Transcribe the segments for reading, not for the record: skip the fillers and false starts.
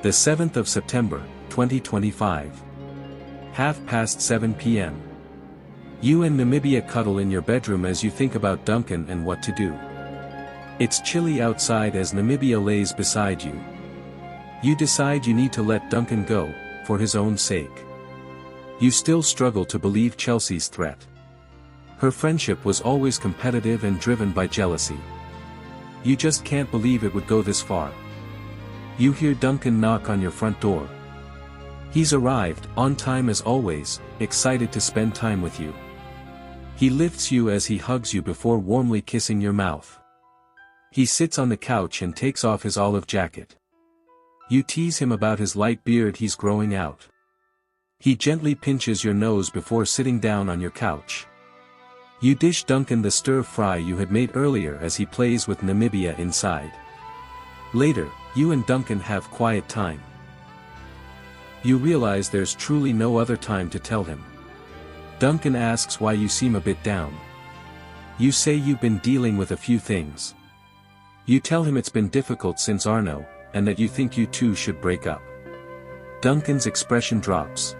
The 7th of September, 2025. 7:30 p.m. You and m4a cuddle in your bedroom as you think about Duncan and what to do. It's chilly outside as m4a lays beside you. You decide you need to let Duncan go, for his own sake. You still struggle to believe Chelsea's threat. Her friendship was always competitive and driven by jealousy. You just can't believe it would go this far. You hear Duncan knock on your front door. He's arrived, on time as always, excited to spend time with you. He lifts you as he hugs you before warmly kissing your mouth. He sits on the couch and takes off his olive jacket. You tease him about his light beard he's growing out. He gently pinches your nose before sitting down on your couch. You dish Duncan the stir-fry you had made earlier as he plays with m4a inside. Later, you and Duncan have quiet time. You realize there's truly no other time to tell him. Duncan asks why you seem a bit down. You say you've been dealing with a few things. You tell him it's been difficult since Arno, and that you think you two should break up. Duncan's expression drops.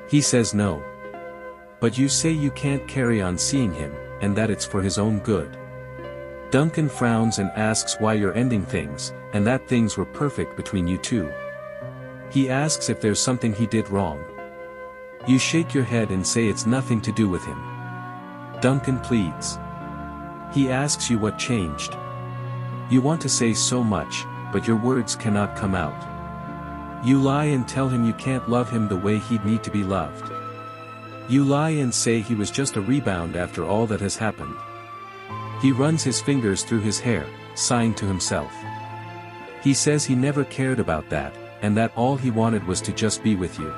He says no. But you say you can't carry on seeing him, and that it's for his own good. Duncan frowns and asks why you're ending things, and that things were perfect between you two. He asks if there's something he did wrong. You shake your head and say it's nothing to do with him. Duncan pleads. He asks you what changed. You want to say so much, but your words cannot come out. You lie and tell him you can't love him the way he'd need to be loved. You lie and say he was just a rebound after all that has happened. He runs his fingers through his hair, sighing to himself. He says he never cared about that, and that all he wanted was to just be with you.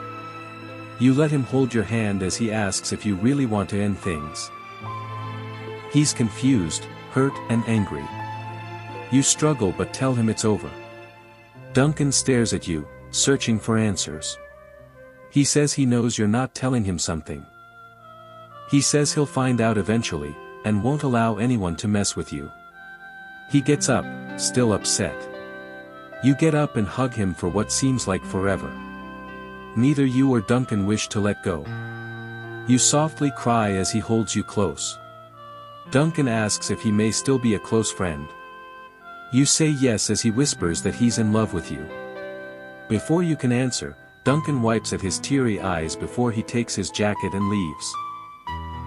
You let him hold your hand as he asks if you really want to end things. He's confused, hurt and angry. You struggle but tell him it's over. Duncan stares at you, searching for answers. He says he knows you're not telling him something. He says he'll find out eventually, and won't allow anyone to mess with you. He gets up, still upset. You get up and hug him for what seems like forever. Neither you or Duncan wish to let go. You softly cry as he holds you close. Duncan asks if he may still be a close friend. You say yes as he whispers that he's in love with you. Before you can answer, Duncan wipes at his teary eyes before he takes his jacket and leaves.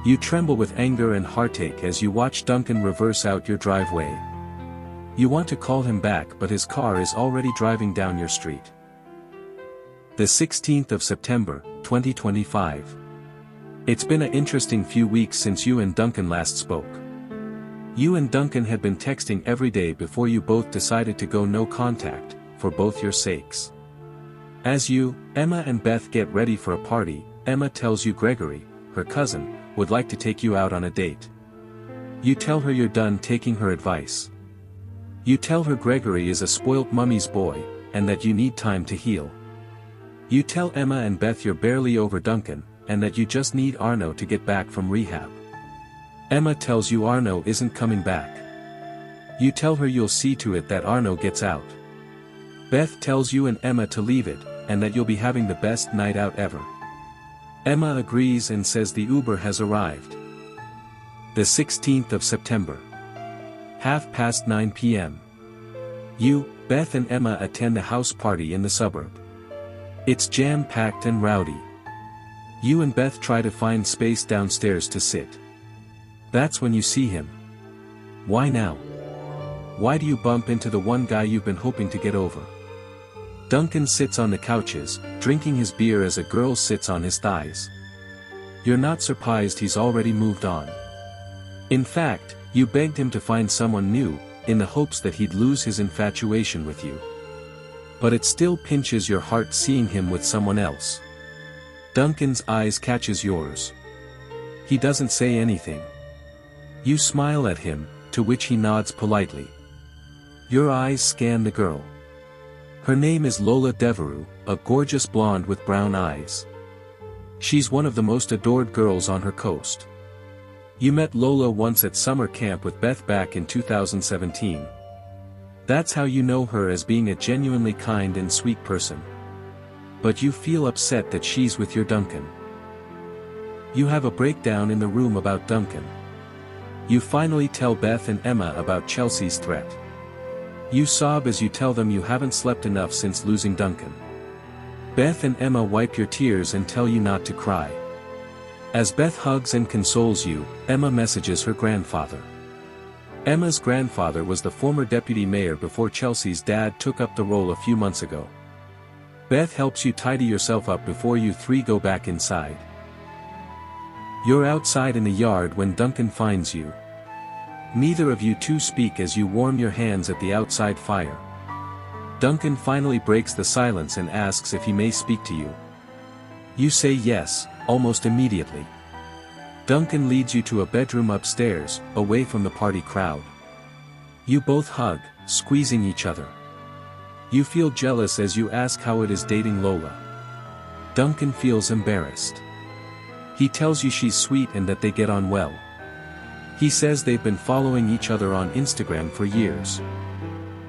You tremble with anger and heartache as you watch Duncan reverse out your driveway. You want to call him back but his car is already driving down your street. The 16th of September, 2025. It's been an interesting few weeks since you and Duncan last spoke. You and Duncan had been texting every day before you both decided to go no contact, for both your sakes. As you, Emma and Beth get ready for a party, Emma tells you Gregory, her cousin, would like to take you out on a date. You tell her you're done taking her advice. You tell her Gregory is a spoilt mummy's boy, and that you need time to heal. You tell Emma and Beth you're barely over Duncan, and that you just need Arno to get back from rehab. Emma tells you Arno isn't coming back. You tell her you'll see to it that Arno gets out. Beth tells you and Emma to leave it, and that you'll be having the best night out ever. Emma agrees and says the Uber has arrived. The 16th of September. 9:30 p.m. You, Beth and Emma attend a house party in the suburb. It's jam-packed and rowdy. You and Beth try to find space downstairs to sit. That's when you see him. Why now? Why do you bump into the one guy you've been hoping to get over? Duncan sits on the couches, drinking his beer as a girl sits on his thighs. You're not surprised he's already moved on. In fact, you begged him to find someone new, in the hopes that he'd lose his infatuation with you. But it still pinches your heart seeing him with someone else. Duncan's eyes catches yours. He doesn't say anything. You smile at him, to which he nods politely. Your eyes scan the girl. Her name is Lola Devereux, a gorgeous blonde with brown eyes. She's one of the most adored girls on her coast. You met Lola once at summer camp with Beth back in 2017. That's how you know her as being a genuinely kind and sweet person. But you feel upset that she's with your Duncan. You have a breakdown in the room about Duncan. You finally tell Beth and Emma about Chelsea's threat. You sob as you tell them you haven't slept enough since losing Duncan. Beth and Emma wipe your tears and tell you not to cry. As Beth hugs and consoles you, Emma messages her grandfather. Emma's grandfather was the former deputy mayor before Chelsea's dad took up the role a few months ago. Beth helps you tidy yourself up before you three go back inside. You're outside in the yard when Duncan finds you. Neither of you two speak as you warm your hands at the outside fire. Duncan finally breaks the silence and asks if he may speak to you. You say yes, almost immediately. Duncan leads you to a bedroom upstairs, away from the party crowd. You both hug, squeezing each other. You feel jealous as you ask how it is dating Lola. Duncan feels embarrassed. He tells you she's sweet and that they get on well. He says they've been following each other on Instagram for years.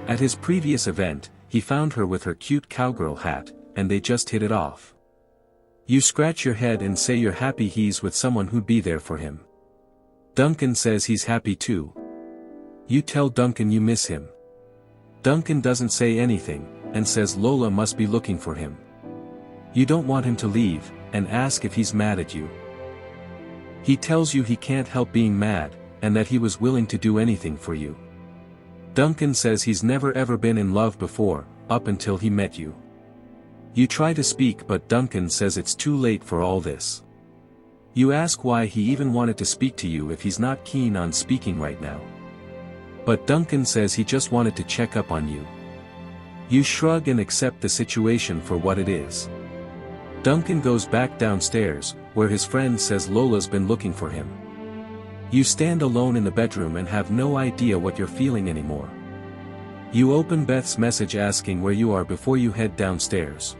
At his previous event, he found her with her cute cowgirl hat, and they just hit it off. You scratch your head and say you're happy he's with someone who'd be there for him. Duncan says he's happy too. You tell Duncan you miss him. Duncan doesn't say anything, and says Lola must be looking for him. You don't want him to leave, and ask if he's mad at you. He tells you he can't help being mad, and that he was willing to do anything for you. Duncan says he's never ever been in love before, up until he met you. You try to speak but Duncan says it's too late for all this. You ask why he even wanted to speak to you if he's not keen on speaking right now. But Duncan says he just wanted to check up on you. You shrug and accept the situation for what it is. Duncan goes back downstairs, where his friend says Lola's been looking for him. You stand alone in the bedroom and have no idea what you're feeling anymore. You open Beth's message asking where you are before you head downstairs.